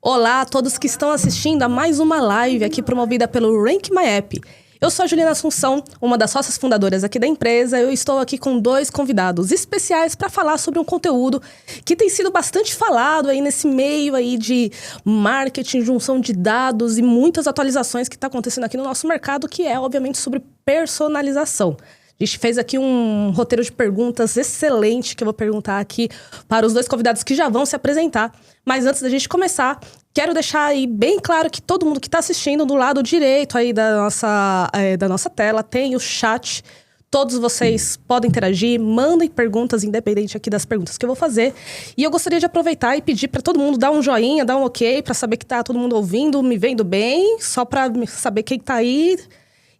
Olá a todos que estão assistindo a mais uma live aqui promovida pelo Rank My App. Eu sou a Juliana Assunção, uma das sócias fundadoras aqui da empresa. Eu estou aqui com 2 convidados especiais para falar sobre um conteúdo que tem sido bastante falado aí nesse meio aí de marketing, junção de dados e muitas atualizações que está acontecendo aqui no nosso mercado, que é, obviamente, sobre personalização. A gente fez aqui um roteiro de perguntas excelente que eu vou perguntar aqui para os 2 convidados que já vão se apresentar. Mas antes da gente começar, quero deixar aí bem claro que todo mundo que está assistindo do lado direito aí da nossa tela tem o chat. Todos vocês podem interagir, mandem perguntas, independente aqui das perguntas que eu vou fazer. E eu gostaria de aproveitar e pedir para todo mundo dar um joinha, dar um ok, para saber que tá todo mundo ouvindo, me vendo bem, só para saber quem tá aí.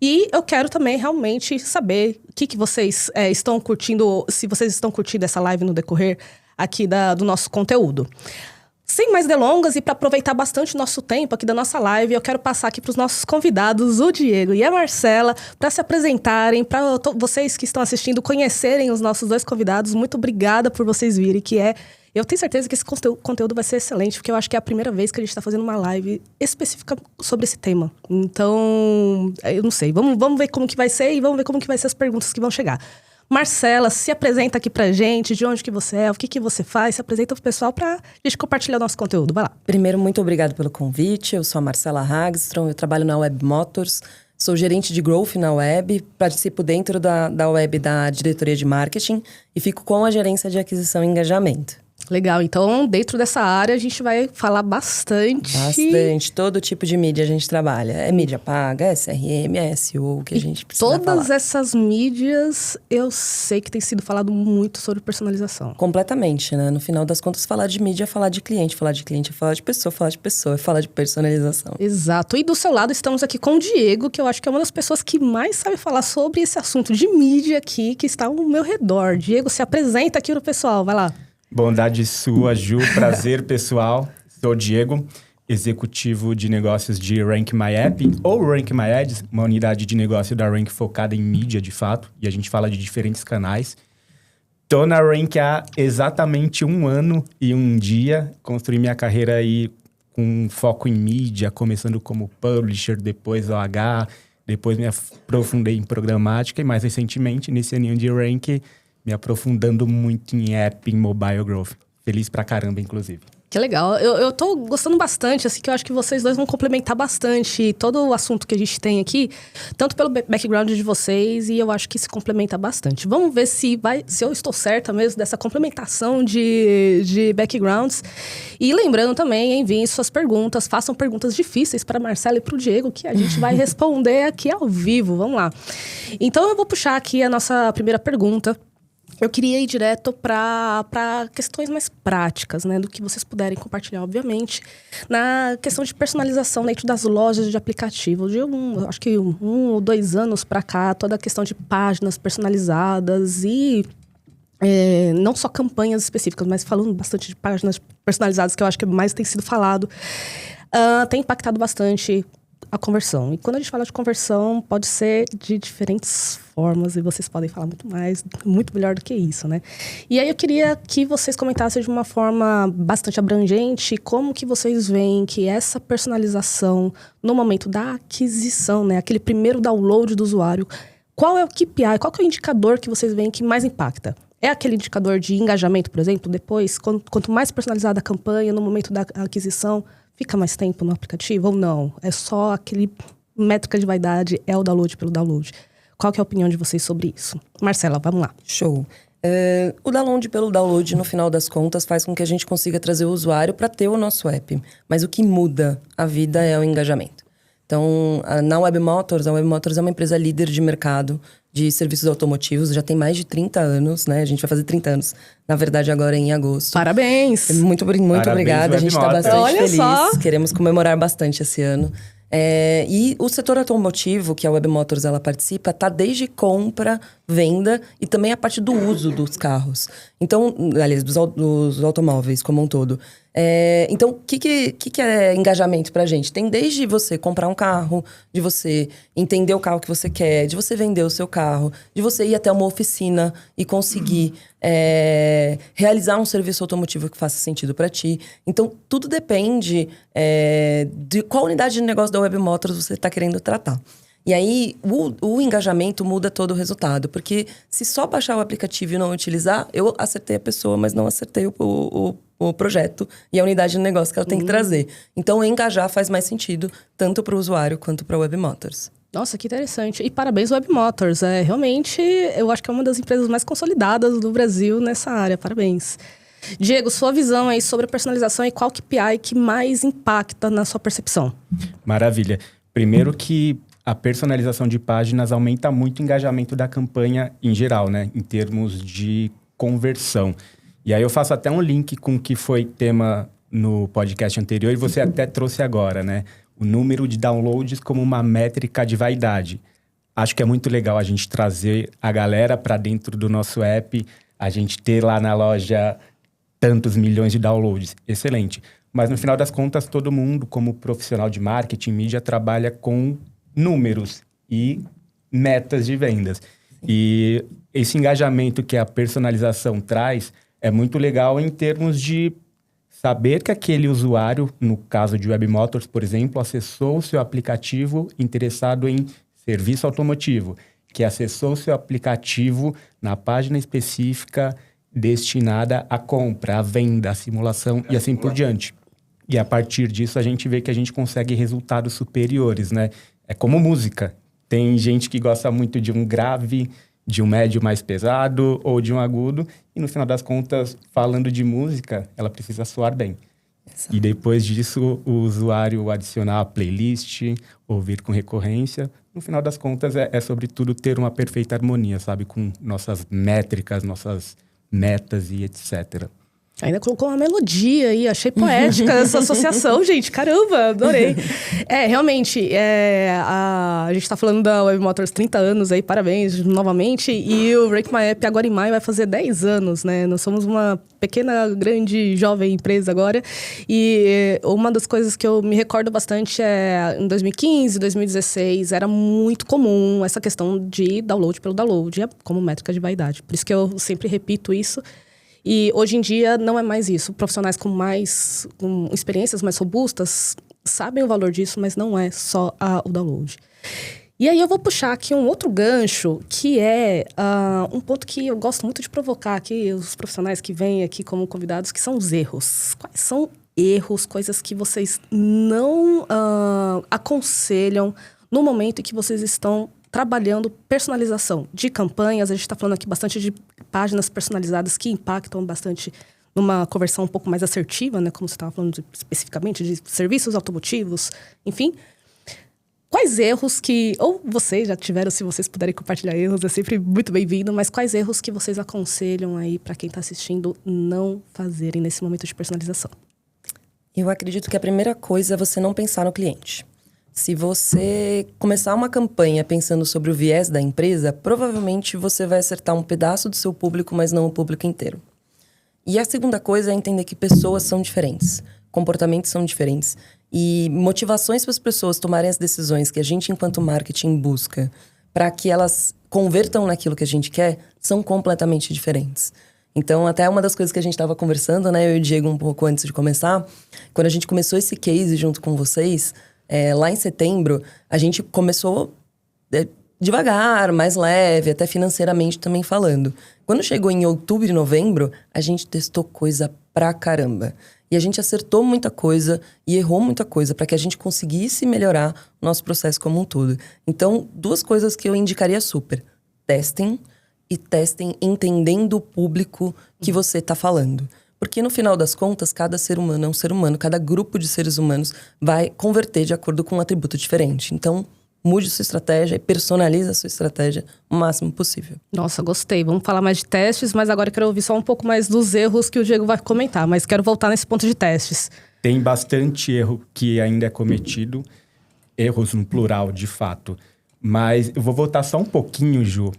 E eu quero também realmente saber o que vocês estão curtindo, se vocês estão curtindo essa live no decorrer aqui do nosso conteúdo. Sem mais delongas e para aproveitar bastante o nosso tempo aqui da nossa live, eu quero passar aqui para os nossos convidados, o Diego e a Marcela, para se apresentarem, para vocês que estão assistindo conhecerem os nossos 2 convidados. Muito obrigada por vocês virem, eu tenho certeza que esse conteúdo vai ser excelente, porque eu acho que é a primeira vez que a gente está fazendo uma live específica sobre esse tema. Então, eu não sei, vamos ver como que vai ser e vamos ver como que vai ser as perguntas que vão chegar. Marcela, se apresenta aqui pra gente, de onde que você é, o que você faz, se apresenta pro pessoal pra gente compartilhar o nosso conteúdo. Vai lá. Primeiro, muito obrigada pelo convite. Eu sou a Marcela Hagstrom, eu trabalho na Web Motors, sou gerente de Growth na Web, participo dentro da Web da diretoria de marketing e fico com a gerência de aquisição e engajamento. Legal, então dentro dessa área a gente vai falar bastante. Bastante, todo tipo de mídia a gente trabalha. É mídia paga, é CRM, é SEO, que a gente precisa falar. Todas essas mídias, eu sei que tem sido falado muito sobre personalização. Completamente, né? No final das contas, falar de mídia é falar de cliente é falar de pessoa, é falar de personalização. Exato, e do seu lado estamos aqui com o Diego, que eu acho que é uma das pessoas que mais sabe falar sobre esse assunto de mídia aqui, que está ao meu redor. Diego, se apresenta aqui no pessoal, vai lá. Bondade sua, Ju. Prazer, pessoal. Sou o Diego, executivo de negócios de Rank My App, ou Rank My Ads, uma unidade de negócio da Rank focada em mídia, de fato. E a gente fala de diferentes canais. Tô na Rank há exatamente 1 ano e 1 dia. Construí minha carreira aí com foco em mídia, começando como publisher, depois OH, depois me aprofundei em programática e mais recentemente, nesse aninho de Rank, me aprofundando muito em app, em mobile growth. Feliz pra caramba, inclusive. Que legal. Eu tô gostando bastante, assim, que eu acho que vocês 2 vão complementar bastante todo o assunto que a gente tem aqui, tanto pelo background de vocês, e eu acho que se complementa bastante. Vamos ver se eu estou certa mesmo dessa complementação de backgrounds. E lembrando também, enviem suas perguntas, façam perguntas difíceis para a Marcela e para o Diego, que a gente vai responder aqui ao vivo. Vamos lá. Então eu vou puxar aqui a nossa primeira pergunta. Eu queria ir direto para questões mais práticas, né? Do que vocês puderem compartilhar, obviamente. Na questão de personalização dentro das lojas de aplicativo. Acho que 1 ou 2 anos para cá, toda a questão de páginas personalizadas e não só campanhas específicas, mas falando bastante de páginas personalizadas, que eu acho que mais tem sido falado, tem impactado bastante a conversão. E quando a gente fala de conversão, pode ser de diferentes formas, e vocês podem falar muito melhor do que isso, né? E aí eu queria que vocês comentassem de uma forma bastante abrangente como que vocês veem que essa personalização no momento da aquisição, né? Aquele primeiro download do usuário, qual é o KPI, qual que é o indicador que vocês veem que mais impacta? É aquele indicador de engajamento, por exemplo? Depois, quanto mais personalizada a campanha, no momento da aquisição, fica mais tempo no aplicativo ou não? É só aquele métrica de vaidade, é o download pelo download. Qual que é a opinião de vocês sobre isso? Marcela, vamos lá. Show. O download pelo download, no final das contas, faz com que a gente consiga trazer o usuário para ter o nosso app. Mas o que muda a vida é o engajamento. Então, na Web Motors, a Web Motors é uma empresa líder de mercado de serviços automotivos, já tem mais de 30 anos, né? A gente vai fazer 30 anos, na verdade, agora em agosto. Parabéns! Muito obrigada, a gente está bastante Olha feliz. Só. Queremos comemorar bastante esse ano. E o setor automotivo, que a Web Motors ela participa, tá desde compra, venda e também a parte do uso dos carros. Então, aliás, dos automóveis como um todo. Então, o que é engajamento pra gente? Tem desde você comprar um carro, de você entender o carro que você quer, de você vender o seu carro, de você ir até uma oficina e conseguir realizar um serviço automotivo que faça sentido pra ti. Então, tudo depende de qual unidade de negócio da Web Motors você está querendo tratar. E aí, o engajamento muda todo o resultado. Porque se só baixar o aplicativo e não utilizar, eu acertei a pessoa, mas não acertei o projeto e a unidade de negócio que ela tem que trazer. Então, engajar faz mais sentido, tanto para o usuário quanto para a Web Motors. Nossa, que interessante. E parabéns, Web Motors. Realmente, eu acho que é uma das empresas mais consolidadas do Brasil nessa área. Parabéns. Diego, sua visão aí sobre a personalização e qual KPI que mais impacta na sua percepção? Maravilha. Primeiro que a personalização de páginas aumenta muito o engajamento da campanha em geral, né? Em termos de conversão. E aí eu faço até um link com o que foi tema no podcast anterior e você até trouxe agora, né? O número de downloads como uma métrica de vaidade. Acho que é muito legal a gente trazer a galera para dentro do nosso app, a gente ter lá na loja tantos milhões de downloads. Excelente. Mas no final das contas, todo mundo, como profissional de marketing, mídia, trabalha com números e metas de vendas. E esse engajamento que a personalização traz é muito legal em termos de saber que aquele usuário, no caso de Web Motors, por exemplo, acessou o seu aplicativo interessado em serviço automotivo, que acessou o seu aplicativo na página específica destinada à compra, à venda, à simulação e assim por diante. E a partir disso a gente vê que a gente consegue resultados superiores, né? É como música. Tem gente que gosta muito de um grave, de um médio mais pesado ou de um agudo. E no final das contas, falando de música, ela precisa soar bem. Exato. E depois disso, o usuário adicionar a playlist, ouvir com recorrência. No final das contas, é sobretudo ter uma perfeita harmonia, sabe? Com nossas métricas, nossas metas e etc. Ainda colocou uma melodia aí, achei poética essa associação, gente. Caramba, adorei. Realmente, a gente tá falando da Web Motors 30 anos aí, parabéns novamente. E o Rank My App agora em maio vai fazer 10 anos, né? Nós somos uma pequena, grande, jovem empresa agora. E uma das coisas que eu me recordo bastante é em 2015, 2016, era muito comum essa questão de download pelo download, como métrica de vaidade. Por isso que eu sempre repito isso. E hoje em dia não é mais isso. Profissionais com experiências mais robustas sabem o valor disso, mas não é só o download. E aí eu vou puxar aqui um outro gancho, que é um ponto que eu gosto muito de provocar aqui, os profissionais que vêm aqui como convidados, que são os erros. Quais são erros, coisas que vocês não aconselham no momento em que vocês estão trabalhando personalização de campanhas? A gente está falando aqui bastante de páginas personalizadas que impactam bastante numa conversão um pouco mais assertiva, né? Como você estava falando especificamente de serviços automotivos, enfim. Quais erros que, ou vocês já tiveram, se vocês puderem compartilhar erros, é sempre muito bem-vindo, mas quais erros que vocês aconselham aí para quem está assistindo não fazerem nesse momento de personalização? Eu acredito que a primeira coisa é você não pensar no cliente. Se você começar uma campanha pensando sobre o viés da empresa, provavelmente você vai acertar um pedaço do seu público, mas não o público inteiro. E a segunda coisa é entender que pessoas são diferentes, comportamentos são diferentes. E motivações para as pessoas tomarem as decisões que a gente, enquanto marketing, busca para que elas convertam naquilo que a gente quer, são completamente diferentes. Então, até uma das coisas que a gente estava conversando, né, eu e o Diego, um pouco antes de começar, quando a gente começou esse case junto com vocês, lá em setembro, a gente começou devagar, mais leve, até financeiramente também falando. Quando chegou em outubro e novembro, a gente testou coisa pra caramba. E a gente acertou muita coisa e errou muita coisa para que a gente conseguisse melhorar o nosso processo como um todo. Então, duas coisas que eu indicaria super. Testem entendendo o público que você está falando. Porque no final das contas, cada ser humano é um ser humano, cada grupo de seres humanos vai converter de acordo com um atributo diferente. Então, mude sua estratégia e personalize a sua estratégia o máximo possível. Nossa, gostei. Vamos falar mais de testes, mas agora eu quero ouvir só um pouco mais dos erros que o Diego vai comentar. Mas quero voltar nesse ponto de testes. Tem bastante erro que ainda é cometido. Erros no plural, de fato. Mas eu vou voltar só um pouquinho, Ju.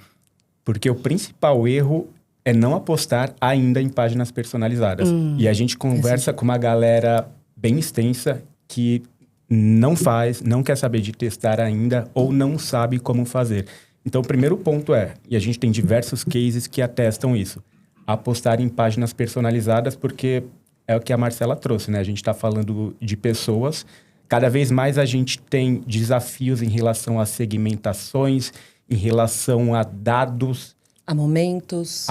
Porque o principal erro é não apostar ainda em páginas personalizadas. E a gente conversa com uma galera bem extensa que não faz, não quer saber de testar ainda ou não sabe como fazer. Então, o primeiro ponto e a gente tem diversos cases que atestam isso, apostar em páginas personalizadas, porque é o que a Marcela trouxe, né? A gente está falando de pessoas. Cada vez mais a gente tem desafios em relação a segmentações, em relação a dados. A momentos.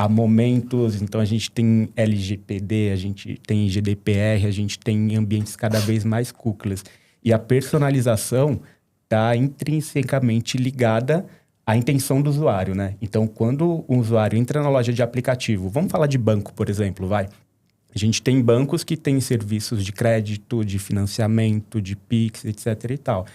Então, a gente tem LGPD, a gente tem GDPR, a gente tem ambientes cada vez mais cookies. E a personalização está intrinsecamente ligada à intenção do usuário, né? Então, quando um usuário entra na loja de aplicativo, vamos falar de banco, por exemplo, A gente tem bancos que têm serviços de crédito, de financiamento, de Pix, etc. e tal.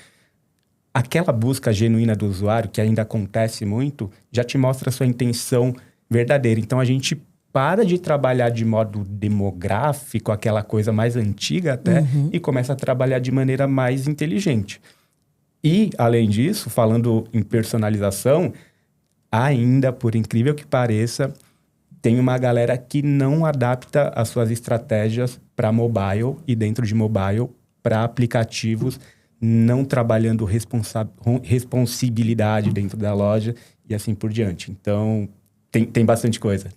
Aquela busca genuína do usuário, que ainda acontece muito, já te mostra a sua intenção verdadeira. Então, a gente para de trabalhar de modo demográfico, aquela coisa mais antiga até, e começa a trabalhar de maneira mais inteligente. E, além disso, falando em personalização, ainda, por incrível que pareça, tem uma galera que não adapta as suas estratégias para mobile e dentro de mobile para aplicativos, não trabalhando responsibilidade dentro da loja e assim por diante. Então, tem bastante coisa.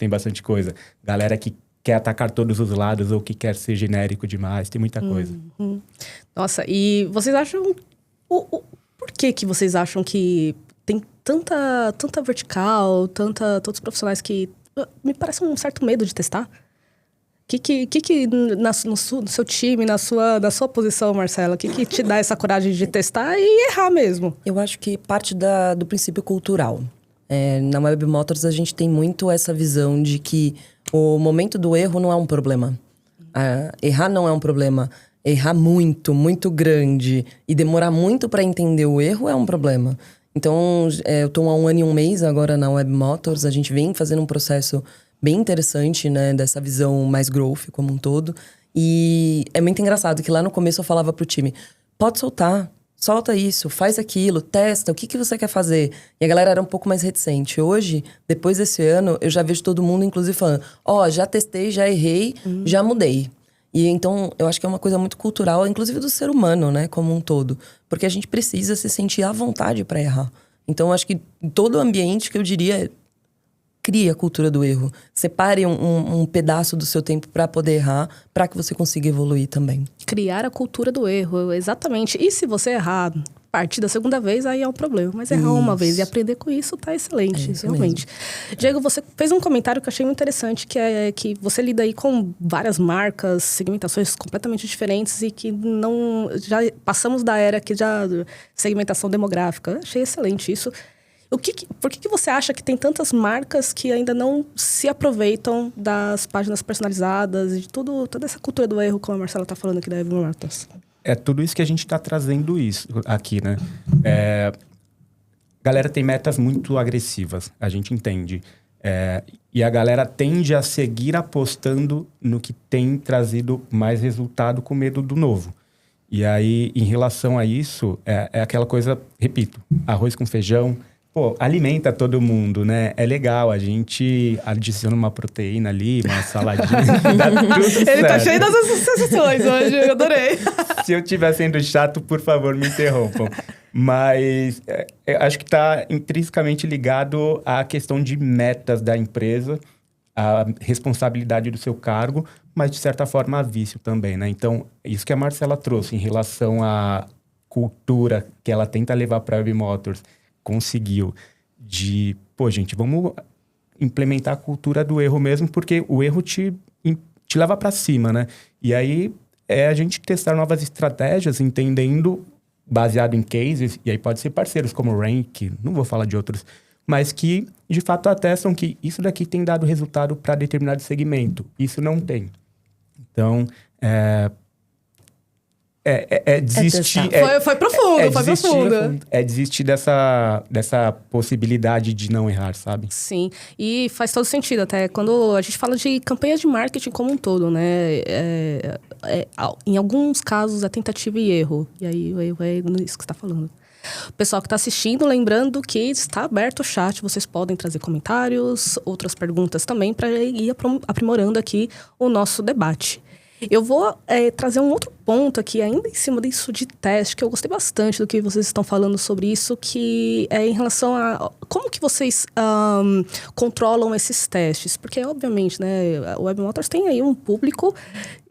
Galera que quer atacar todos os lados ou que quer ser genérico demais, tem muita coisa. Nossa, e vocês acham... Por que vocês acham que tem tanta vertical, tantos profissionais que... Me parece um certo medo de testar? No seu time, na sua posição, Marcela, o que te dá essa coragem de testar e errar mesmo? Eu acho que parte do princípio cultural. Na Web Motors, a gente tem muito essa visão de que o momento do erro não é um problema. Errar não é um problema. Errar muito, muito grande e demorar muito para entender o erro é um problema. Então, eu estou há 1 ano e 1 mês agora na Web Motors. A gente vem fazendo um processo bem interessante, né? Dessa visão mais growth como um todo. E é muito engraçado que lá no começo eu falava pro time, pode soltar, solta isso, faz aquilo, testa, o que você quer fazer? E a galera era um pouco mais reticente. Hoje, depois desse ano, eu já vejo todo mundo, inclusive, falando, já testei, já errei, já mudei. E então, eu acho que é uma coisa muito cultural, inclusive do ser humano, né, como um todo. Porque a gente precisa se sentir à vontade para errar. Então, eu acho que em todo ambiente, que eu diria, crie a cultura do erro. Separe um pedaço do seu tempo para poder errar, para que você consiga evoluir também. Criar a cultura do erro, exatamente. E se você errar partir da segunda vez, aí é um problema. Mas errar uma vez e aprender com isso tá excelente, realmente. Mesmo. Diego, você fez um comentário que eu achei muito interessante, que é que você lida aí com várias marcas, segmentações completamente diferentes e que não... Já passamos da era que já segmentação demográfica. Eu achei excelente isso. Por que você acha que tem tantas marcas que ainda não se aproveitam das páginas personalizadas, de toda essa cultura do erro, como a Marcela está falando aqui da Web Motors? É tudo isso que a gente está trazendo isso aqui, né? Galera tem metas muito agressivas, a gente entende. E a galera tende a seguir apostando no que tem trazido mais resultado com medo do novo. E aí, em relação a isso, é aquela coisa, repito, arroz com feijão, alimenta todo mundo, né? É legal, a gente adiciona uma proteína ali, uma saladinha, dá tudo certo. Ele tá cheio das sensações hoje, eu adorei. Se eu estiver sendo chato, por favor, me interrompam. Mas acho que está intrinsecamente ligado à questão de metas da empresa, a responsabilidade do seu cargo, mas, de certa forma, a vício também, né? Então, isso que a Marcela trouxe em relação à cultura que ela tenta levar para a Web Motors, conseguiu de... gente, vamos implementar a cultura do erro mesmo, porque o erro te leva para cima, né? E aí, a gente testar novas estratégias, entendendo, baseado em cases, e aí pode ser parceiros como o Rank, não vou falar de outros, mas que, de fato, atestam que isso daqui tem dado resultado para determinado segmento. Isso não tem. Então, desistir... Foi profundo, foi profundo. É desistir dessa possibilidade de não errar, sabe? Sim, e faz todo sentido até quando a gente fala de campanhas de marketing como um todo, né? Em alguns casos é tentativa e erro. E aí o erro é isso que você está falando. O pessoal que está assistindo, lembrando que está aberto o chat, vocês podem trazer comentários, outras perguntas também, para ir aprimorando aqui o nosso debate. Eu vou trazer um outro ponto aqui, ainda em cima disso de teste, que eu gostei bastante do que vocês estão falando sobre isso, que é em relação a como que vocês controlam esses testes. Porque, obviamente, né, o Web Motors tem aí um público,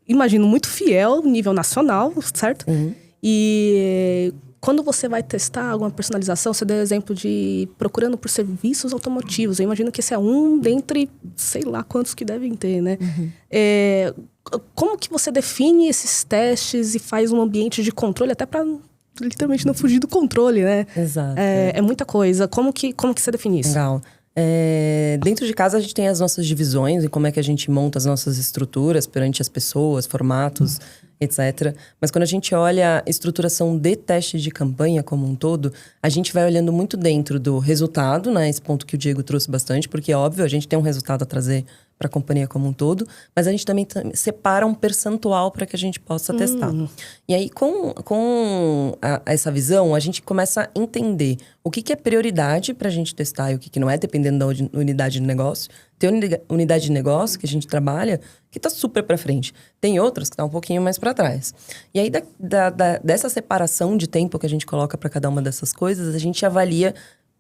imagino, muito fiel, nível nacional, certo? Uhum. E quando você vai testar alguma personalização, você deu exemplo de procurando por serviços automotivos. Eu imagino que esse é um dentre, sei lá quantos que devem ter, né? Uhum. Como que você define esses testes e faz um ambiente de controle, até para literalmente não fugir do controle, né? Exato. É muita coisa. Como que você define isso? Legal. Dentro de casa a gente tem as nossas divisões e como é que a gente monta as nossas estruturas perante as pessoas, formatos, etc. Mas quando a gente olha a estruturação de teste de campanha como um todo, a gente vai olhando muito dentro do resultado, né? Esse ponto que o Diego trouxe bastante, porque é óbvio, a gente tem um resultado a trazer para a companhia como um todo, mas a gente também separa um percentual para que a gente possa testar. E aí, com essa visão, a gente começa a entender o que é prioridade para a gente testar e o que não é, dependendo da unidade de negócio. Tem unidade de negócio que a gente trabalha que está super para frente. Tem outras que estão um pouquinho mais para trás. E aí, dessa separação de tempo que a gente coloca para cada uma dessas coisas, a gente avalia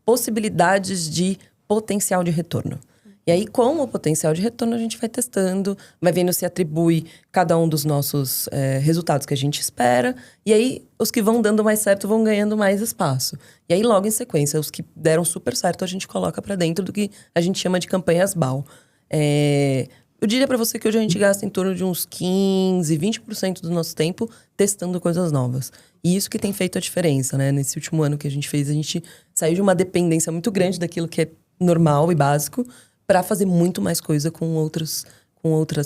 possibilidades de potencial de retorno. E aí, com o potencial de retorno, a gente vai testando, vai vendo se atribui cada um dos nossos resultados que a gente espera. E aí, os que vão dando mais certo vão ganhando mais espaço. E aí, logo em sequência, os que deram super certo, a gente coloca para dentro do que a gente chama de campanhas BAU. Eu diria para você que hoje a gente gasta em torno de uns 15, 20% do nosso tempo testando coisas novas. E isso que tem feito a diferença, né? Nesse último ano que a gente fez, a gente saiu de uma dependência muito grande daquilo que é normal e básico, para fazer muito mais coisa com outras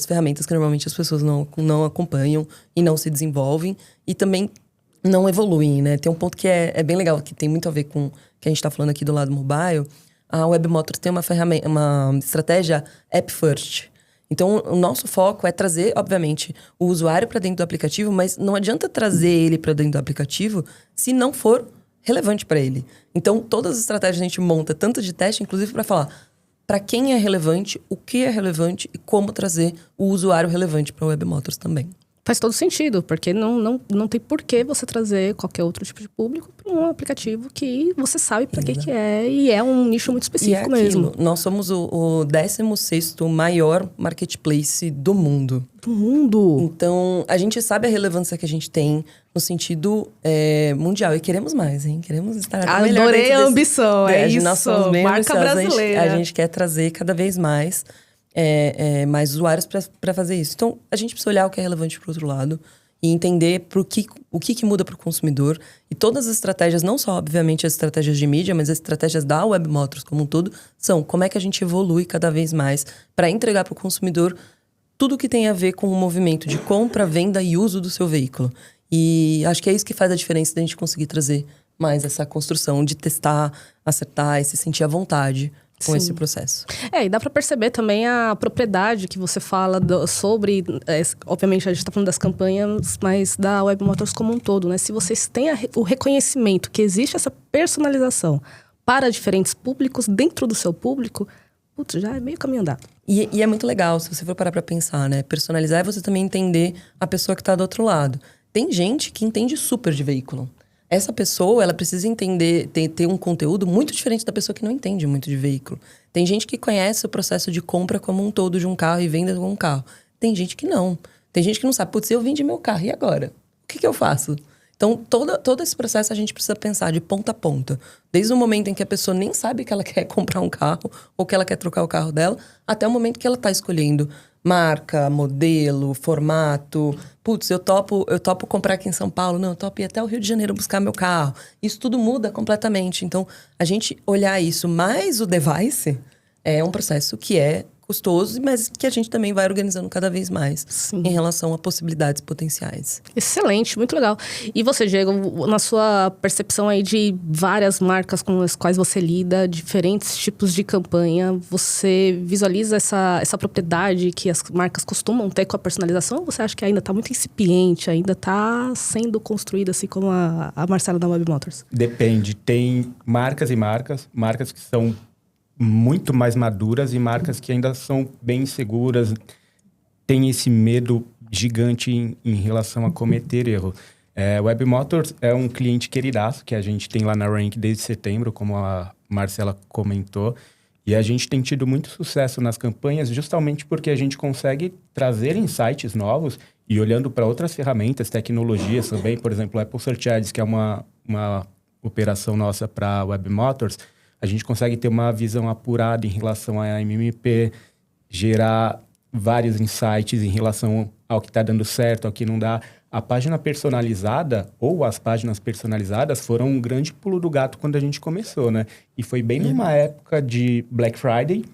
ferramentas que normalmente as pessoas não acompanham e não se desenvolvem e também não evoluem, né? Tem um ponto que é bem legal, que tem muito a ver com o que a gente está falando aqui do lado mobile. A Web Motors tem uma estratégia App First. Então, o nosso foco é trazer, obviamente, o usuário para dentro do aplicativo, mas não adianta trazer ele para dentro do aplicativo se não for relevante para ele. Então, todas as estratégias a gente monta, tanto de teste, inclusive para falar para quem é relevante, o que é relevante e como trazer o usuário relevante para o Web Motors também. Faz todo sentido, porque não tem por que você trazer qualquer outro tipo de público para um aplicativo que você sabe para que é e é um nicho muito específico mesmo. Nós somos o 16º maior marketplace do mundo. Do mundo? Então, a gente sabe a relevância que a gente tem no sentido mundial. E queremos mais, hein? Queremos estar melhor. Adorei a ambição, é isso. Nós somos bem marca brasileira. A gente quer trazer cada vez mais mais usuários para fazer isso. Então, a gente precisa olhar o que é relevante para o outro lado e entender o que muda para o consumidor. E todas as estratégias, não só, obviamente, as estratégias de mídia, mas as estratégias da Web Motors como um todo, são como é que a gente evolui cada vez mais para entregar para o consumidor tudo que tem a ver com o movimento de compra, venda e uso do seu veículo. E acho que é isso que faz a diferença da gente conseguir trazer mais essa construção de testar, acertar e se sentir à vontade com esse processo. E dá para perceber também a propriedade que você fala sobre... obviamente, a gente está falando das campanhas, mas da Web Motors como um todo, né? Se vocês têm o reconhecimento que existe essa personalização para diferentes públicos dentro do seu público, putz, já é meio caminho andado. E é muito legal, se você for parar para pensar, né? Personalizar é você também entender a pessoa que está do outro lado. Tem gente que entende super de veículo. Essa pessoa, ela precisa entender, ter um conteúdo muito diferente da pessoa que não entende muito de veículo. Tem gente que conhece o processo de compra como um todo de um carro e venda de um carro. Tem gente que não. Tem gente que não sabe, putz, eu vendi meu carro, e agora? O que eu faço? Então, todo esse processo a gente precisa pensar de ponta a ponta. Desde o momento em que a pessoa nem sabe que ela quer comprar um carro ou que ela quer trocar o carro dela, até o momento que ela está escolhendo marca, modelo, formato. Putz, eu topo comprar aqui em São Paulo. Não, eu topo ir até o Rio de Janeiro buscar meu carro. Isso tudo muda completamente. Então, a gente olhar isso mais o device é um processo que é custoso, mas que a gente também vai organizando cada vez mais Sim. em relação a possibilidades potenciais. Excelente, muito legal. E você, Diego, na sua percepção aí de várias marcas com as quais você lida, diferentes tipos de campanha, você visualiza essa propriedade que as marcas costumam ter com a personalização? Ou você acha que ainda está muito incipiente, ainda está sendo construída, assim como a Marcela da Web Motors? Depende. Tem marcas e marcas. Marcas que são muito mais maduras e marcas que ainda são bem seguras. Tem esse medo gigante em relação a cometer erro. Web Motors é um cliente queridaço que a gente tem lá na Rank desde setembro, como a Marcela comentou. E a gente tem tido muito sucesso nas campanhas justamente porque a gente consegue trazer insights novos e olhando para outras ferramentas, tecnologias também. Por exemplo, o Apple Search Ads, que é uma operação nossa para Web Motors, a gente consegue ter uma visão apurada em relação à MMP, gerar vários insights em relação ao que está dando certo, ao que não dá. A página personalizada, ou as páginas personalizadas, foram um grande pulo do gato quando a gente começou, né? E foi bem numa época de Black Friday,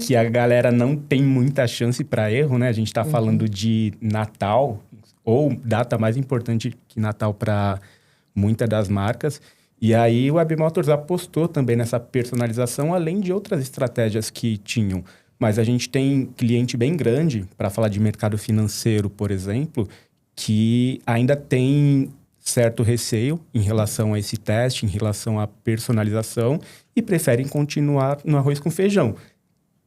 que a galera não tem muita chance para erro, né? A gente está falando de Natal, ou data mais importante que Natal para muitas das marcas. E aí o Web Motors apostou também nessa personalização, além de outras estratégias que tinham. Mas a gente tem cliente bem grande, para falar de mercado financeiro, por exemplo, que ainda tem certo receio em relação a esse teste, em relação à personalização, e preferem continuar no arroz com feijão,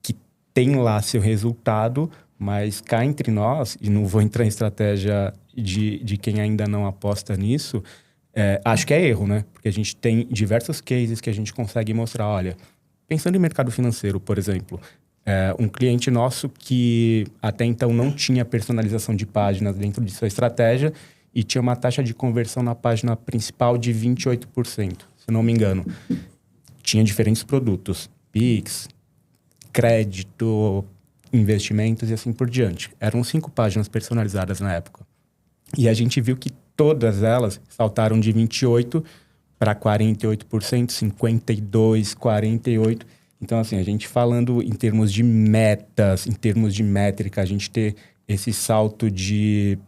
que tem lá seu resultado, mas cá entre nós, e não vou entrar em estratégia de quem ainda não aposta nisso, acho que é erro, né? Porque a gente tem diversos cases que a gente consegue mostrar. Olha, pensando em mercado financeiro, por exemplo, um cliente nosso que até então não tinha personalização de páginas dentro de sua estratégia e tinha uma taxa de conversão na página principal de 28%, se não me engano. Tinha diferentes produtos, Pix, crédito, investimentos e assim por diante. Eram 5 páginas personalizadas na época. E a gente viu que todas elas saltaram de 28% para 48%, 52%, 48%. Então, assim, a gente falando em termos de metas, em termos de métrica, a gente ter esse salto de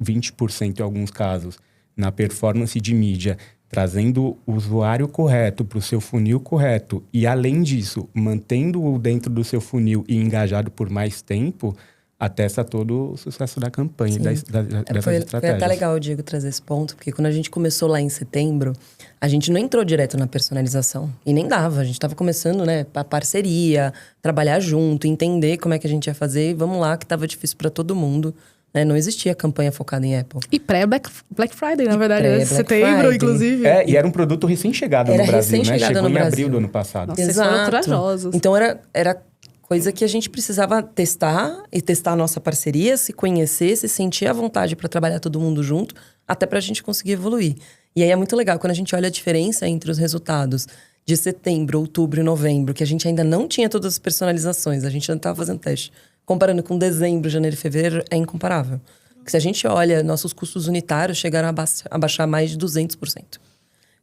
20% em alguns casos na performance de mídia, trazendo o usuário correto para o seu funil correto e, além disso, mantendo-o dentro do seu funil e engajado por mais tempo, atesta todo o sucesso da campanha e dessas estratégias. Foi até legal, Diego, trazer esse ponto, porque quando a gente começou lá em setembro, a gente não entrou direto na personalização. E nem dava, a gente estava começando, né, a parceria, trabalhar junto, entender como é que a gente ia fazer. E vamos lá, que estava difícil para todo mundo. Né? Não existia campanha focada em Apple. E pré-Black Friday, na verdade, antes de setembro, Friday. inclusive. E era um produto recém-chegado no Brasil, né? Chegou em abril do ano passado. Nossa, vocês foram corajosos. Então, era coisa que a gente precisava testar e testar a nossa parceria, se conhecer, se sentir à vontade para trabalhar todo mundo junto, até para a gente conseguir evoluir. E aí é muito legal quando a gente olha a diferença entre os resultados de setembro, outubro e novembro, que a gente ainda não tinha todas as personalizações, a gente ainda estava fazendo teste. Comparando com dezembro, janeiro e fevereiro, é incomparável. Porque se a gente olha, nossos custos unitários chegaram a baixar mais de 200%.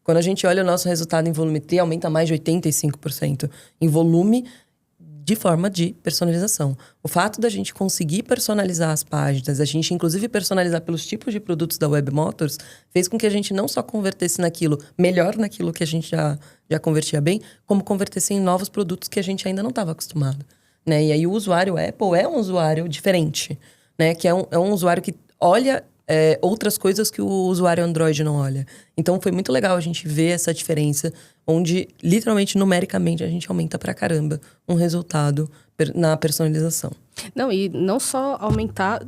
Quando a gente olha o nosso resultado em volumetria, aumenta mais de 85% em volume, de forma de personalização. O fato da gente conseguir personalizar as páginas, a gente inclusive personalizar pelos tipos de produtos da Web Motors, fez com que a gente não só convertesse melhor naquilo que a gente já convertia bem, como convertesse em novos produtos que a gente ainda não estava acostumado. Né? E aí o usuário Apple é um usuário diferente, né? Que é um usuário que olha outras coisas que o usuário Android não olha. Então foi muito legal a gente ver essa diferença, onde literalmente, numericamente, a gente aumenta pra caramba um resultado na personalização. Não, e não só aumentar,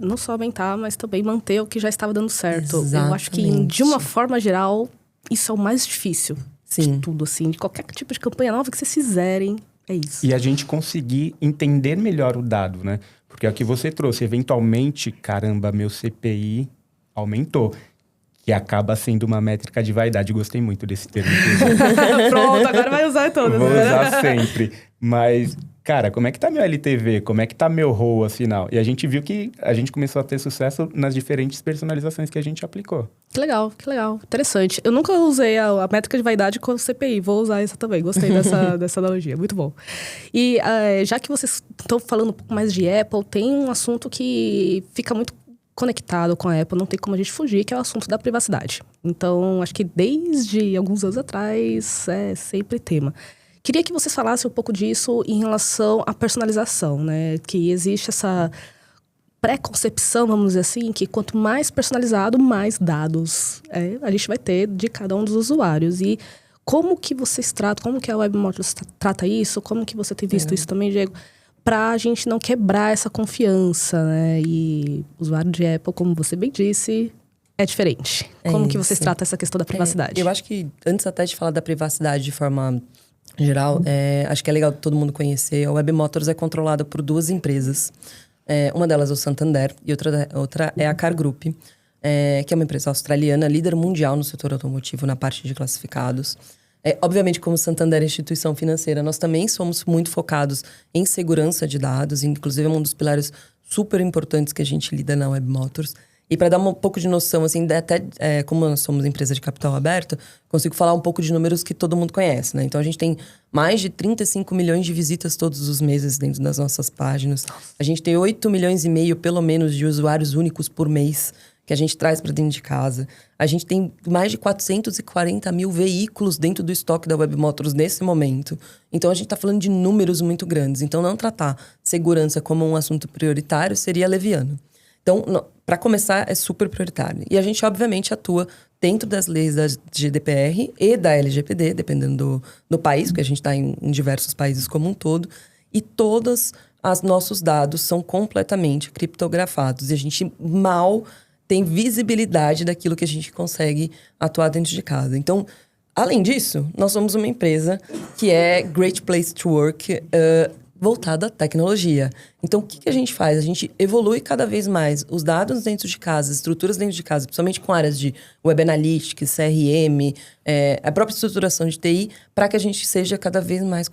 mas também manter o que já estava dando certo. Exatamente. Eu acho que, de uma forma geral, isso é o mais difícil Sim. de tudo, assim. De qualquer tipo de campanha nova que vocês fizerem, é isso. E a gente conseguir entender melhor o dado, né? Porque é o que você trouxe. Eventualmente, caramba, meu CPI aumentou. Que acaba sendo uma métrica de vaidade. Gostei muito desse termo. Pronto, agora vai usar todas. Vou usar sempre. Mas, cara, como é que tá meu LTV? Como é que tá meu ROAS final? E a gente viu que a gente começou a ter sucesso nas diferentes personalizações que a gente aplicou. Que legal, que legal. Interessante. Eu nunca usei a métrica de vaidade com o CPI. Vou usar essa também. Gostei dessa analogia. Muito bom. E já que vocês estão falando um pouco mais de Apple, tem um assunto que fica muito conectado com a Apple, não tem como a gente fugir, que é o assunto da privacidade. Então, acho que desde alguns anos atrás é sempre tema. Queria que vocês falassem um pouco disso em relação à personalização, né? Que existe essa pré-concepção, vamos dizer assim, que quanto mais personalizado, mais dados a gente vai ter de cada um dos usuários. E como que vocês tratam, como que a WebMotors trata isso? Como que você tem visto isso também, Diego? Para a gente não quebrar essa confiança, né? E o usuário de Apple, como você bem disse, é diferente. Como que vocês tratam essa questão da privacidade? Eu acho que, antes até de falar da privacidade de forma geral, acho que é legal todo mundo conhecer. A WebMotors é controlada por 2 empresas. Uma delas é o Santander e outra é a Car Group, que é uma empresa australiana, líder mundial no setor automotivo, na parte de classificados. Obviamente, como Santander é instituição financeira, nós também somos muito focados em segurança de dados, inclusive é um dos pilares super importantes que a gente lida na WebMotors. E para dar um pouco de noção, assim, até como nós somos empresa de capital aberto, consigo falar um pouco de números que todo mundo conhece, né? Então, a gente tem mais de 35 milhões de visitas todos os meses dentro das nossas páginas. A gente tem 8 milhões e meio, pelo menos, de usuários únicos por mês que a gente traz para dentro de casa. A gente tem mais de 440 mil veículos dentro do estoque da WebMotors nesse momento. Então, a gente está falando de números muito grandes. Então, não tratar segurança como um assunto prioritário seria leviano. Então, para começar, é super prioritário. E a gente, obviamente, atua dentro das leis da GDPR e da LGPD, dependendo do país, porque a gente está em diversos países como um todo. E todos os nossos dados são completamente criptografados. E a gente mal tem visibilidade daquilo que a gente consegue atuar dentro de casa. Então, além disso, nós somos uma empresa que é Great Place to Work, voltada à tecnologia. Então, o que a gente faz? A gente evolui cada vez mais os dados dentro de casa, estruturas dentro de casa, principalmente com áreas de Web Analytics, CRM, a própria estruturação de TI, para que a gente seja cada vez mais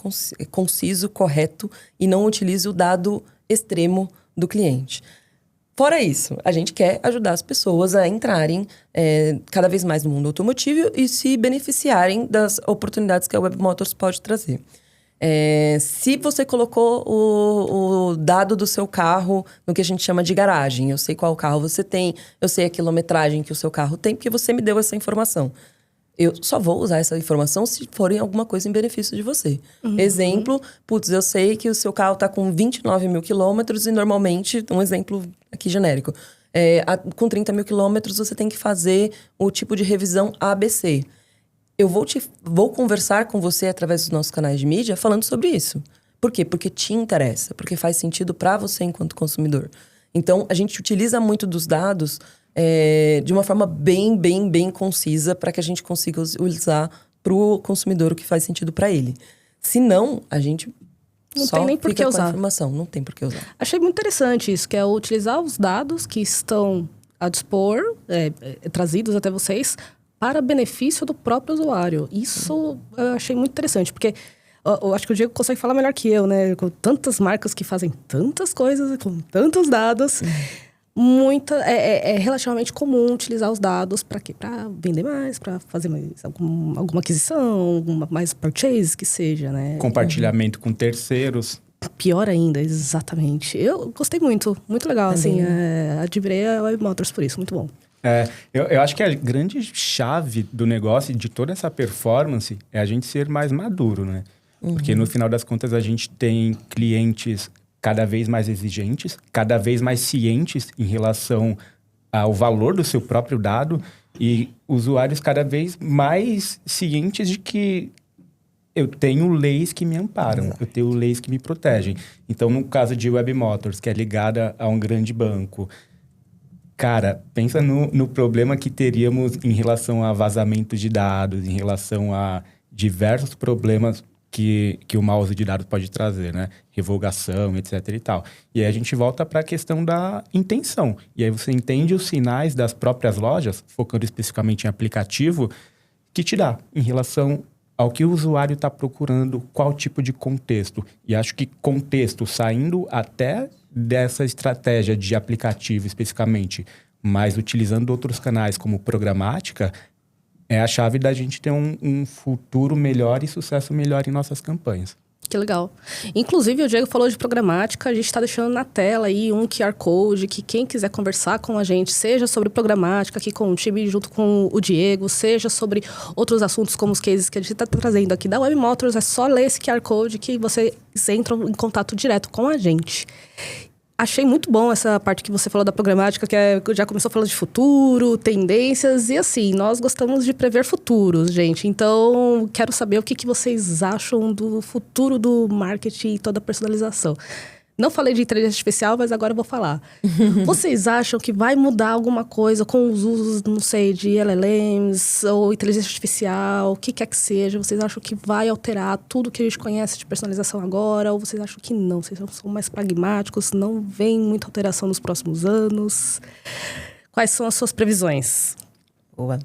conciso, correto e não utilize o dado extremo do cliente. Fora isso, a gente quer ajudar as pessoas a entrarem cada vez mais no mundo automotivo e se beneficiarem das oportunidades que a WebMotors pode trazer. Se você colocou o dado do seu carro no que a gente chama de garagem, eu sei qual carro você tem, eu sei a quilometragem que o seu carro tem, porque você me deu essa informação. Eu só vou usar essa informação se forem alguma coisa em benefício de você. Exemplo, eu sei que o seu carro está com 29 mil quilômetros e normalmente, um exemplo aqui genérico, com 30 mil quilômetros você tem que fazer o tipo de revisão ABC. Eu vou conversar com você através dos nossos canais de mídia falando sobre isso. Por quê? Porque te interessa, porque faz sentido para você enquanto consumidor. Então, a gente utiliza muito dos dados de uma forma bem concisa para que a gente consiga usar para o consumidor o que faz sentido para ele. Se não, a gente não só tem nem por que fica com usar. a informação. Não tem por que usar. Achei muito interessante isso, que é utilizar os dados que estão a dispor, trazidos até vocês, para benefício do próprio usuário. Isso eu achei muito interessante, porque eu acho que o Diego consegue falar melhor que eu, né? Com tantas marcas que fazem tantas coisas, com tantos dados... É relativamente comum utilizar os dados para quê? Para vender mais, para fazer mais alguma aquisição, mais purchase que seja, né? Compartilhamento com terceiros. Pior ainda, exatamente. Eu gostei muito, muito legal, assim. Admirei a WebMotors por isso, muito bom. Eu acho que a grande chave do negócio e de toda essa performance é a gente ser mais maduro, né? Porque no final das contas a gente tem clientes cada vez mais exigentes, cada vez mais cientes em relação ao valor do seu próprio dado e usuários cada vez mais cientes de que eu tenho leis que me amparam, eu tenho leis que me protegem. Então, no caso de WebMotors, que é ligada a um grande banco, cara, pensa no problema que teríamos em relação a vazamento de dados, em relação a diversos problemas que o mau uso de dados pode trazer, né? Revogação, etc e tal. E aí a gente volta para a questão da intenção. E aí você entende os sinais das próprias lojas, focando especificamente em aplicativo, que te dá em relação ao que o usuário está procurando, qual tipo de contexto. E acho que contexto, saindo até dessa estratégia de aplicativo especificamente, mas utilizando outros canais como programática, é a chave da gente ter um futuro melhor e sucesso melhor em nossas campanhas. Que legal. Inclusive, o Diego falou de programática, a gente está deixando na tela aí um QR Code que quem quiser conversar com a gente, seja sobre programática aqui com o time junto com o Diego, seja sobre outros assuntos como os cases que a gente está trazendo aqui da Web Motors, é só ler esse QR Code que vocês entram em contato direto com a gente. Achei muito bom essa parte que você falou da programática, que já começou falando de futuro, tendências, e assim, nós gostamos de prever futuros, gente. Então, quero saber o que vocês acham do futuro do marketing e toda a personalização. Não falei de inteligência artificial, mas agora eu vou falar. Vocês acham que vai mudar alguma coisa com os usos, não sei, de LLMs ou inteligência artificial, o que quer que seja? Vocês acham que vai alterar tudo que a gente conhece de personalização agora? Ou vocês acham que não? Vocês são mais pragmáticos, não vem muita alteração nos próximos anos? Quais são as suas previsões? Boa.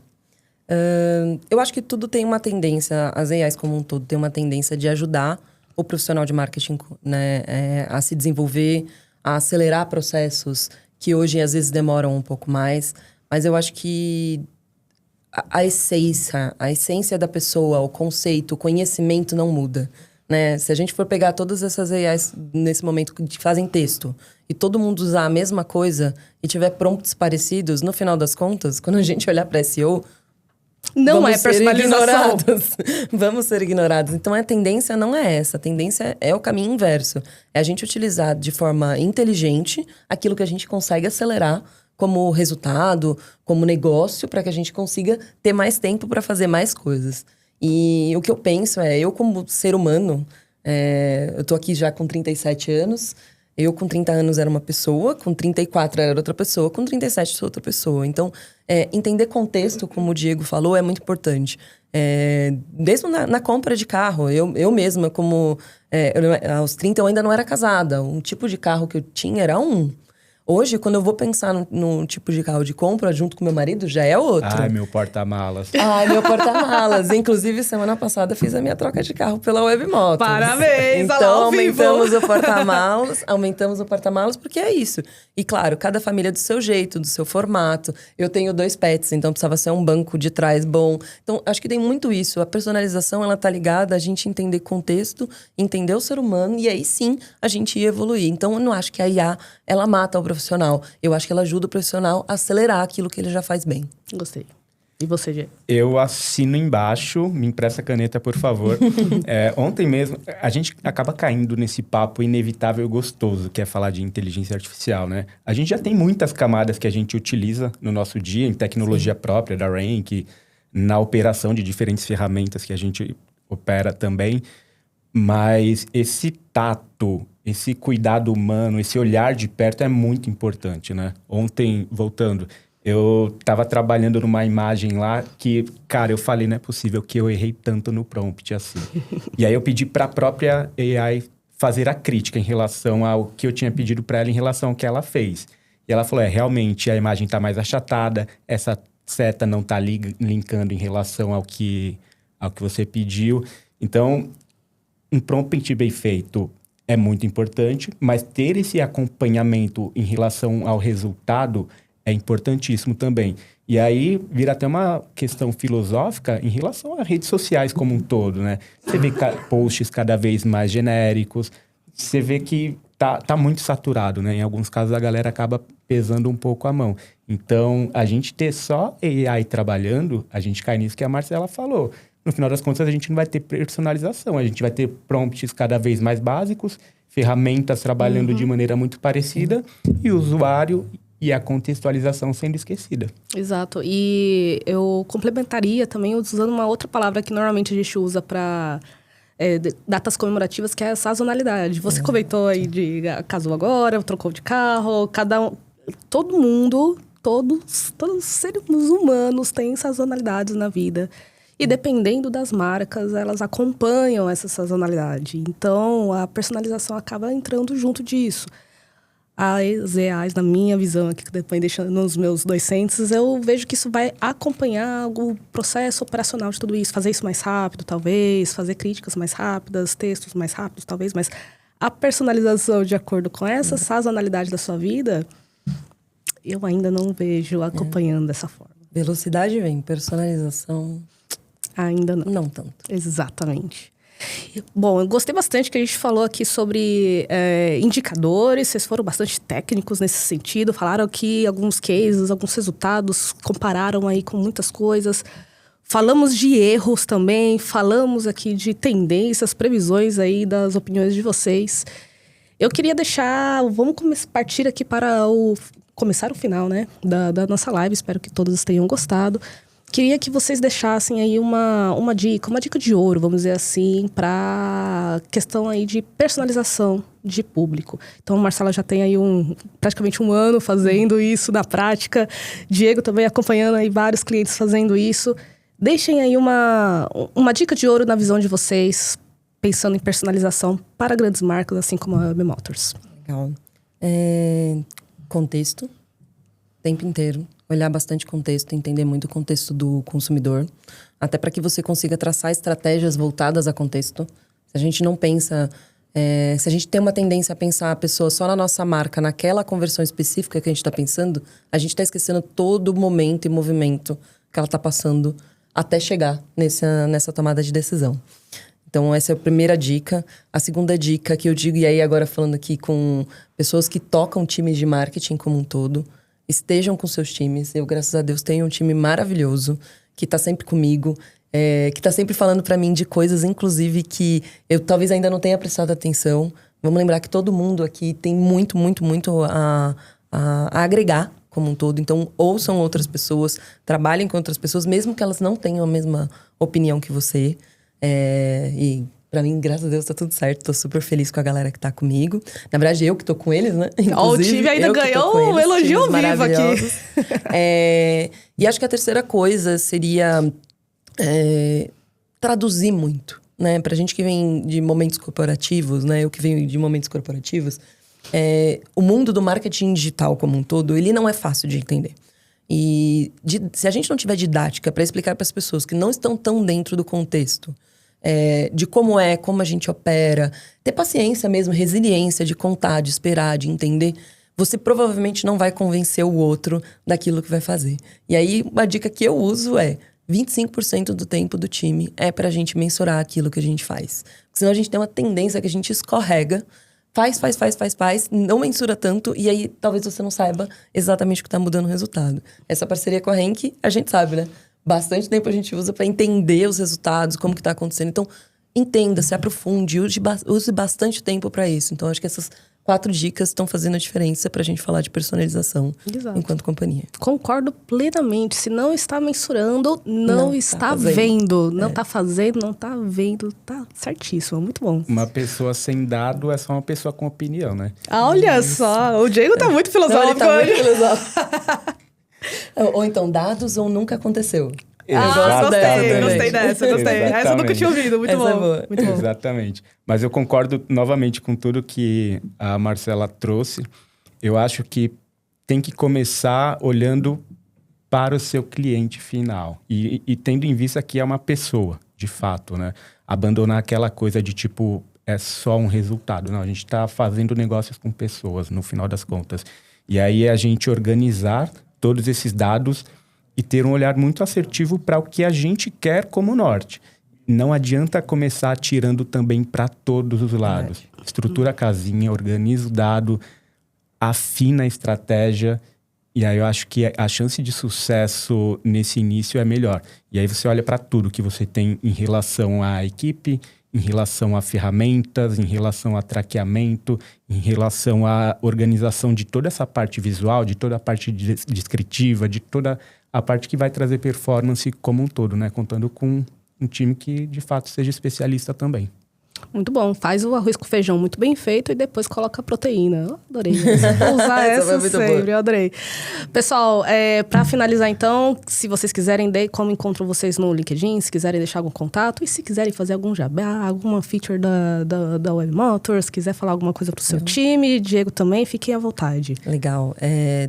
Eu acho que tudo tem uma tendência, as AIs como um todo, tem uma tendência de ajudar o profissional de marketing, né, a se desenvolver, a acelerar processos que hoje às vezes demoram um pouco mais. Mas eu acho que a essência da pessoa, o conceito, o conhecimento não muda, né? Se a gente for pegar todas essas AIs nesse momento que fazem texto e todo mundo usar a mesma coisa e tiver prompts parecidos, no final das contas, quando a gente olhar para SEO, não é personalização. Vamos ser ignorados. Então, a tendência não é essa. A tendência é o caminho inverso. É a gente utilizar de forma inteligente aquilo que a gente consegue acelerar como resultado, como negócio, para que a gente consiga ter mais tempo para fazer mais coisas. E o que eu penso é, eu como ser humano, eu tô aqui já com 37 anos... Eu, com 30 anos, era uma pessoa, com 34 era outra pessoa, com 37 sou outra pessoa. Então, entender contexto, como o Diego falou, é muito importante. Mesmo na compra de carro, eu mesma, aos 30 eu ainda não era casada. Um tipo de carro que eu tinha era um. Hoje, quando eu vou pensar no tipo de carro de compra junto com meu marido, já é outro. Ai, meu porta-malas. Ai, meu porta-malas. Inclusive, semana passada, fiz a minha troca de carro pela Web Motors. Parabéns! Então, aumentamos o porta-malas porque é isso. E claro, cada família do seu jeito, do seu formato. Eu tenho 2 pets, então precisava ser um banco de trás bom. Então, acho que tem muito isso. A personalização, ela tá ligada a gente entender contexto, entender o ser humano e aí sim a gente ia evoluir. Então, eu não acho que a IA, ela mata o profissional. Eu acho que ela ajuda o profissional a acelerar aquilo que ele já faz bem. Gostei. E você, Gê? Eu assino embaixo, me empresta a caneta, por favor. Ontem mesmo, a gente acaba caindo nesse papo inevitável e gostoso, que é falar de inteligência artificial, né? A gente já tem muitas camadas que a gente utiliza no nosso dia, em tecnologia própria da Rank, na operação de diferentes ferramentas que a gente opera também. Mas esse tato, esse cuidado humano, esse olhar de perto é muito importante, né? Ontem, voltando, eu estava trabalhando numa imagem lá que, cara, eu falei, não é possível que eu errei tanto no prompt assim. E aí eu pedi para a própria AI fazer a crítica em relação ao que eu tinha pedido para ela em relação ao que ela fez. E ela falou, realmente a imagem está mais achatada, essa seta não está linkando em relação ao que você pediu. Então, um prompt bem feito é muito importante, mas ter esse acompanhamento em relação ao resultado é importantíssimo também. E aí vira até uma questão filosófica em relação a redes sociais como um todo, né? Você vê posts cada vez mais genéricos, você vê que tá muito saturado, né? Em alguns casos a galera acaba pesando um pouco a mão. Então, a gente ter só AI trabalhando, a gente cai nisso que a Marcela falou. No final das contas, a gente não vai ter personalização. A gente vai ter prompts cada vez mais básicos, ferramentas trabalhando de maneira muito parecida e o usuário e a contextualização sendo esquecida. Exato. E eu complementaria também usando uma outra palavra que normalmente a gente usa para datas comemorativas, que é a sazonalidade. Você comentou aí de casou agora, trocou de carro, todo mundo, todos os seres humanos têm sazonalidades na vida. E dependendo das marcas, elas acompanham essa sazonalidade. Então, a personalização acaba entrando junto disso. AEs, na minha visão aqui, que depois deixando nos meus 2 cents, eu vejo que isso vai acompanhar o processo operacional de tudo isso. Fazer isso mais rápido, talvez. Fazer críticas mais rápidas, textos mais rápidos, talvez. Mas a personalização de acordo com essa sazonalidade da sua vida, eu ainda não vejo acompanhando dessa forma. Velocidade vem, personalização... Ainda não. Não tanto. Exatamente. Bom, eu gostei bastante que a gente falou aqui sobre indicadores. Vocês foram bastante técnicos nesse sentido. Falaram aqui alguns cases, alguns resultados. Compararam aí com muitas coisas. Falamos de erros também. Falamos aqui de tendências, previsões aí das opiniões de vocês. Eu queria deixar... Vamos partir aqui para começar o final, né? Da nossa live. Espero que todos tenham gostado. Queria que vocês deixassem aí uma dica de ouro, vamos dizer assim, para questão aí de personalização de público. Então, a Marcela já tem aí praticamente 1 ano fazendo isso na prática. Diego também acompanhando aí vários clientes fazendo isso. Deixem aí uma dica de ouro na visão de vocês, pensando em personalização para grandes marcas, assim como a AB Motors. Legal. Contexto, o tempo inteiro. Olhar bastante contexto, entender muito o contexto do consumidor. Até para que você consiga traçar estratégias voltadas a contexto. Se a gente não pensa... se a gente tem uma tendência a pensar a pessoa só na nossa marca, naquela conversão específica que a gente está pensando, a gente está esquecendo todo o momento e movimento que ela está passando até chegar nessa tomada de decisão. Então, essa é a primeira dica. A segunda dica que eu digo, e aí agora falando aqui com pessoas que tocam times de marketing como um todo... Estejam com seus times. Eu, graças a Deus, tenho um time maravilhoso que está sempre comigo, que está sempre falando para mim de coisas, inclusive, que eu talvez ainda não tenha prestado atenção. Vamos lembrar que todo mundo aqui tem muito, muito, muito a agregar como um todo. Então, ouçam outras pessoas, trabalhem com outras pessoas, mesmo que elas não tenham a mesma opinião que você. E... Pra mim, graças a Deus, tá tudo certo. Tô super feliz com a galera que tá comigo. Na verdade, eu que tô com eles, né? O time ainda ganhou um elogio vivo aqui. E acho que a terceira coisa seria traduzir muito, né? Pra gente que vem de momentos corporativos, né? Eu que venho de momentos corporativos, o mundo do marketing digital como um todo, ele não é fácil de entender. E se a gente não tiver didática para explicar para as pessoas que não estão tão dentro do contexto, de como a gente opera, ter paciência mesmo, resiliência de contar, de esperar, de entender, você provavelmente não vai convencer o outro daquilo que vai fazer. E aí, uma dica que eu uso 25% do tempo do time é pra gente mensurar aquilo que a gente faz. Senão a gente tem uma tendência que a gente escorrega, faz, não mensura tanto, e aí talvez você não saiba exatamente o que tá mudando o resultado. Essa parceria com a Henk, a gente sabe, né? Bastante tempo a gente usa para entender os resultados, como que tá acontecendo. Então, entenda, se aprofunde, use bastante tempo para isso. Então, acho que essas 4 dicas estão fazendo a diferença pra gente falar de personalização. Exato. Enquanto companhia. Concordo plenamente. Se não está mensurando, não está vendo. Não está fazendo, não está vendo. Tá certíssimo, muito bom. Uma pessoa sem dado é só uma pessoa com opinião, né? Olha só, o Diego tá muito filosófico. Não, ele tá muito filosófico. Ou então, dados ou nunca aconteceu. Gostei dessa. Essa eu nunca tinha ouvido, muito bom. Muito bom. Exatamente. Mas eu concordo novamente com tudo que a Marcela trouxe. Eu acho que tem que começar olhando para o seu cliente final. E tendo em vista que é uma pessoa, de fato, né? Abandonar aquela coisa de tipo, é só um resultado. Não, a gente está fazendo negócios com pessoas, no final das contas. E aí a gente organizar todos esses dados e ter um olhar muito assertivo para o que a gente quer como norte. Não adianta começar atirando também para todos os lados. Estrutura a casinha, organiza o dado, afina a estratégia, e aí eu acho que a chance de sucesso nesse início é melhor. E aí você olha para tudo que você tem em relação à equipe, em relação a ferramentas, em relação a traqueamento, em relação à organização de toda essa parte visual, de toda a parte descritiva, de toda a parte que vai trazer performance como um todo, né? Contando com um time que, de fato, seja especialista também. Muito bom. Faz o arroz com feijão muito bem feito e depois coloca a proteína. Eu adorei. Vou usar essa sempre, eu adorei. Pessoal, pra finalizar então, se vocês quiserem, como encontro vocês no LinkedIn, se quiserem deixar algum contato e se quiserem fazer algum jabá, alguma feature da Web Motors, quiser falar alguma coisa pro seu time, Diego também, fiquem à vontade. Legal.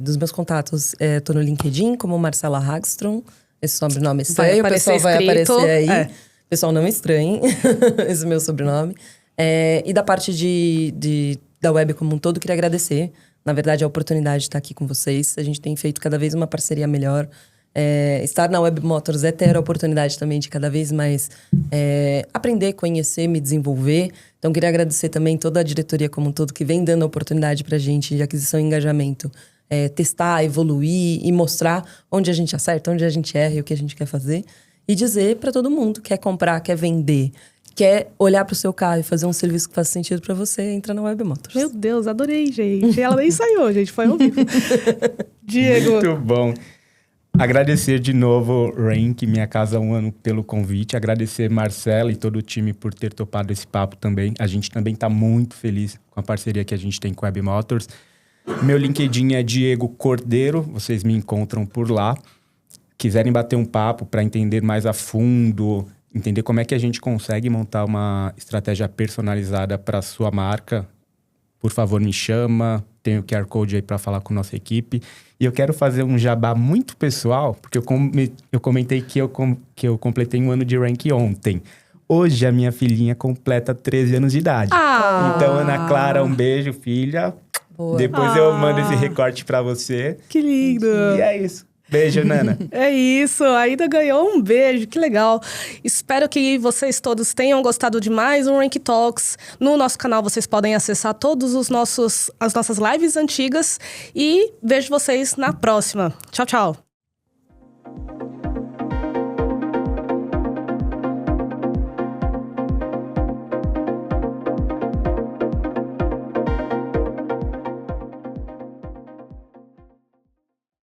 Dos meus contatos, tô no LinkedIn como Marcela Hagstrom. Esse sobrenome Vai estranho, o pessoal vai escrito, aparecer aí. O pessoal não estranhe esse meu sobrenome. E da parte da web como um todo, queria agradecer. Na verdade, a oportunidade de estar aqui com vocês. A gente tem feito cada vez uma parceria melhor. Estar na Web Motors é ter a oportunidade também de cada vez mais aprender, conhecer, me desenvolver. Então, queria agradecer também toda a diretoria como um todo que vem dando a oportunidade pra gente de aquisição e engajamento. Testar, evoluir e mostrar onde a gente acerta, onde a gente erra e o que a gente quer fazer. E dizer para todo mundo, quer comprar, quer vender, quer olhar pro seu carro e fazer um serviço que faça sentido para você, entra na Web Motors. Meu Deus, adorei, gente. Ela nem ensaiou, gente, foi ao vivo. Diego. Muito bom. Agradecer de novo, Rank, Minha Casa 1 Ano, pelo convite. Agradecer Marcela e todo o time por ter topado esse papo também. A gente também está muito feliz com a parceria que a gente tem com a Web Motors. Meu LinkedIn é Diego Cordeiro, vocês me encontram por lá. Quiserem bater um papo para entender mais a fundo, entender como é que a gente consegue montar uma estratégia personalizada para a sua marca, por favor, me chama. Tem o QR Code aí para falar com nossa equipe. E eu quero fazer um jabá muito pessoal, porque eu comentei que eu completei 1 ano de Rank ontem. Hoje a minha filhinha completa 13 anos de idade. Então, Ana Clara, um beijo, filha. Boa. Depois eu mando esse recorte para você. Que lindo. E é isso. Beijo, Nana. É isso, ainda ganhou um beijo, que legal. Espero que vocês todos tenham gostado de mais um Rank Talks. No nosso canal vocês podem acessar todos as nossas lives antigas e vejo vocês na próxima. Tchau, tchau.